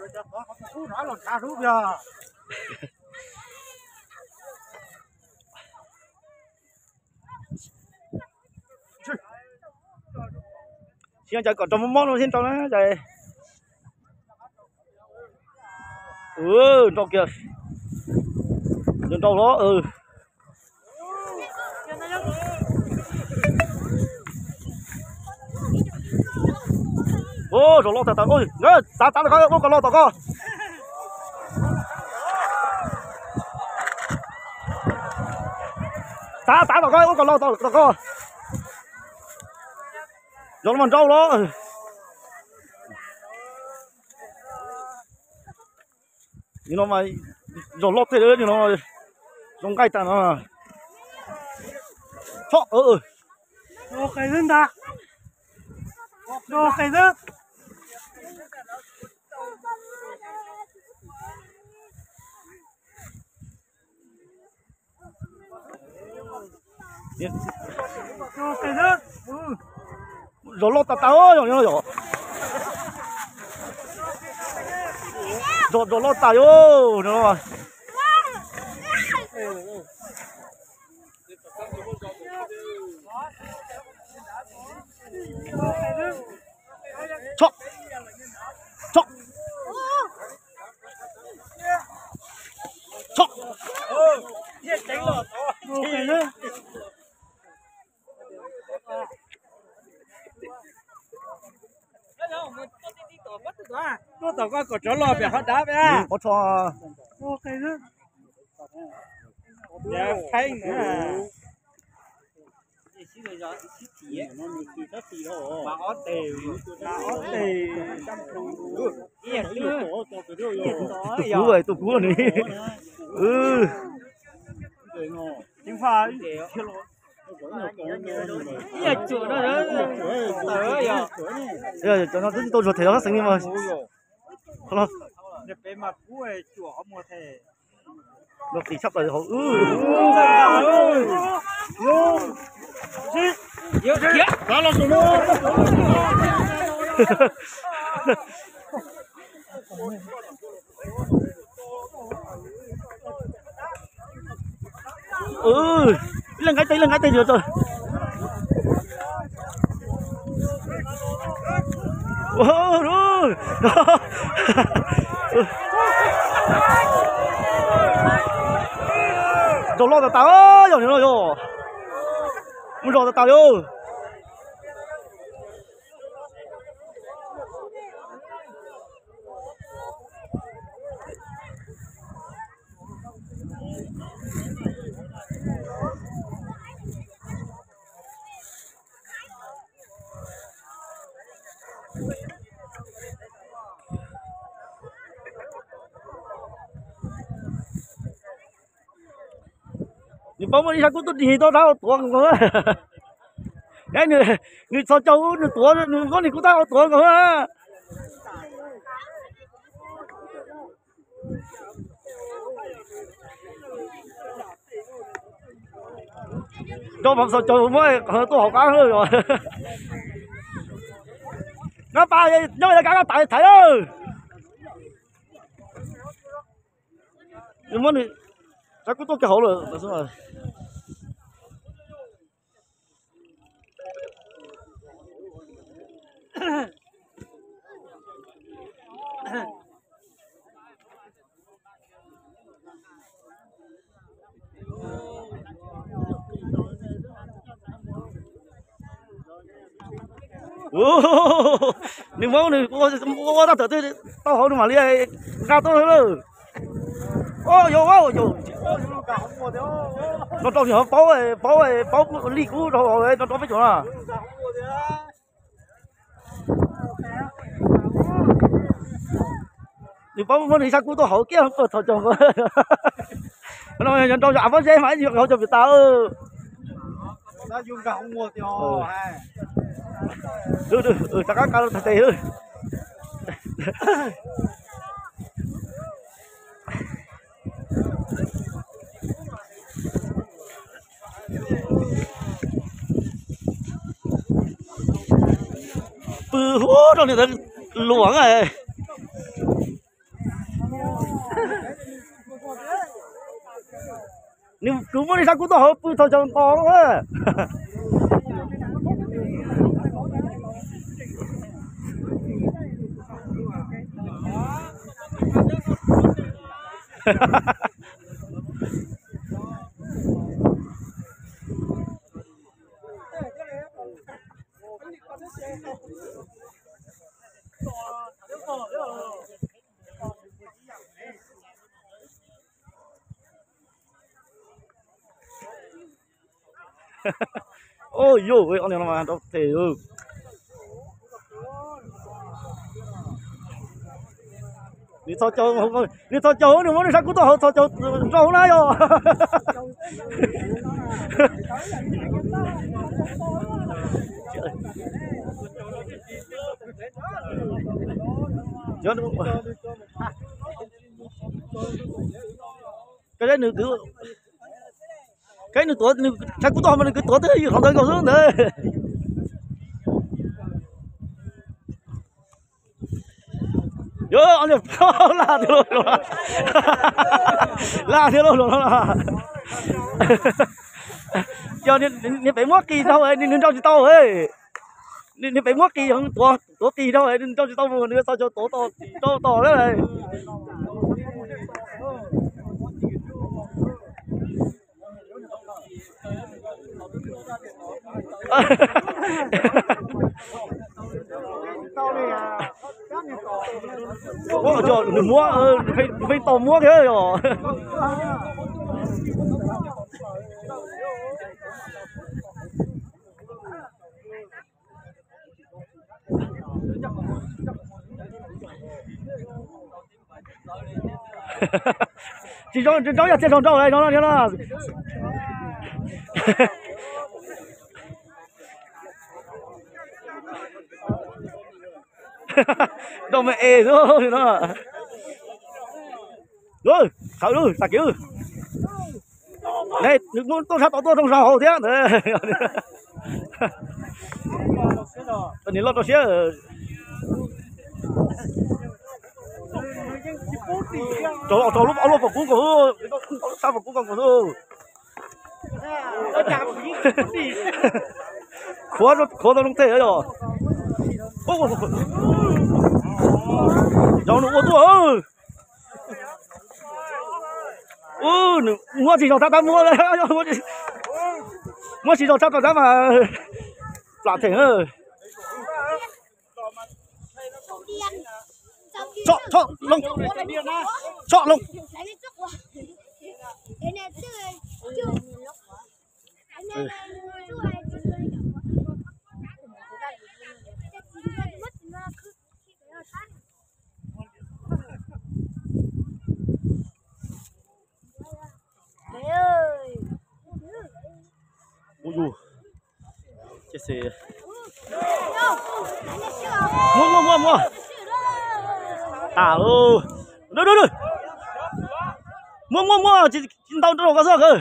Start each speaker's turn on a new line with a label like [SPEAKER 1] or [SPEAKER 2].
[SPEAKER 1] Xin chào còn trong món nó xin cho nó chạy. Trong kìa. Đừng trâu đó, rồi lo tao ôi, nữa, ta có con lo tao có. Ta tao có con lo tao có. Rồi nó mình trâu đó. Nhưng nó mà rồi lót thế nữa thì nó giống cái tàn nó. Chọ
[SPEAKER 2] Đồ cái dân ta. Đồ cái dân. Đồ cái dân.
[SPEAKER 1] Rồi lót tao ơi, rồi nó rồi. Rồi lót tao vô, nó. Chọ. Chọ. Chọ.
[SPEAKER 2] Nó tao có chỗ lo bị họ đá vậy.
[SPEAKER 1] Có cho.
[SPEAKER 2] Ok chứ. Dạ thấy nữa. Bà ót tiền,
[SPEAKER 1] cú rồi, tôi cú rồi đi.
[SPEAKER 2] chính phải.
[SPEAKER 1] Giờ cho nó tôi rồi thấy nó sinh mà. Không.
[SPEAKER 2] Để bề mặt cú ấy chùa họ mua thề.
[SPEAKER 1] Nó thì sắp rồi họ.
[SPEAKER 2] Đó là số một.
[SPEAKER 1] Lên cái tay rồi. Rồi. Rồi lo tao ơi, rồi nó rồi. Muốn rồi tao vô. Ni bông đi sang cũng tốt gì tốt đâu tuồng nữa. Cái người sao châu người tuồng có gì cũng tao tuồng nữa. Cho bọn sao châu mới tôi học cá hơn rồi. Nó ba nhớ là cá tại thấy ơi. Nhưng mà này chắc cũng tốt cái hậu rồi, đúng rồi. Đừng mong này, tao thở tao hậu mà đi ra tôi thôi. Vô. Nó trong nhỏ báo ly cũ rồi nó biết chỗ nào. Thì báo đi sang cũ tôi hậu kia không thở chồng. Nó nhận trong giả vẫn dễ mãi nhiều hậu cho người ta.
[SPEAKER 2] Nó dùng cả không mua tiêu.
[SPEAKER 1] Chắc cá thật tệ ơi. Rồi này luồng này. 你根本你啥骨头好不头就高了。哈哈哈。Ôi dồi ôi, ông này mà đâu thể ư. Đi thao châu không có, đi thao châu nữa muốn đi sang cú thao thao châu rau này rồi. Cái đấy nữa cứ cái nữa tuổi chắc cũng to mà cái tuổi tới không tới cầu xuống nữa. Yo anh em là thế rồi là thế rồi là cho nên phải mót kỳ đâu ấy nên cho chị tao ấy nên phải mót kỳ không tổ kỳ đâu ấy nên cho chị tao một nữa sao cho tổ đấy này. Ủa trời đừng mua phải tàu mua thế rồi. Chỉ cho là trên trâu này nó là đâu mà ê rồi nó rồi sao rồi sao kiểu đây đừng muốn tôi sao tôi không sao hồ thế này tôi nhìn lo tôi xía trâu lúc ông lúc vào cuốn của sao vào cuốn của tôi khó nó không thể rồi. Ô cháu nó ô tô ơi mua chỉ cho ta mua đấy mua chỉ cho ta còn mà làm thế ơi chọn lông chọn lông ui chết xe mua à ừ đưa mua chỉ tao đâu có sao cơ.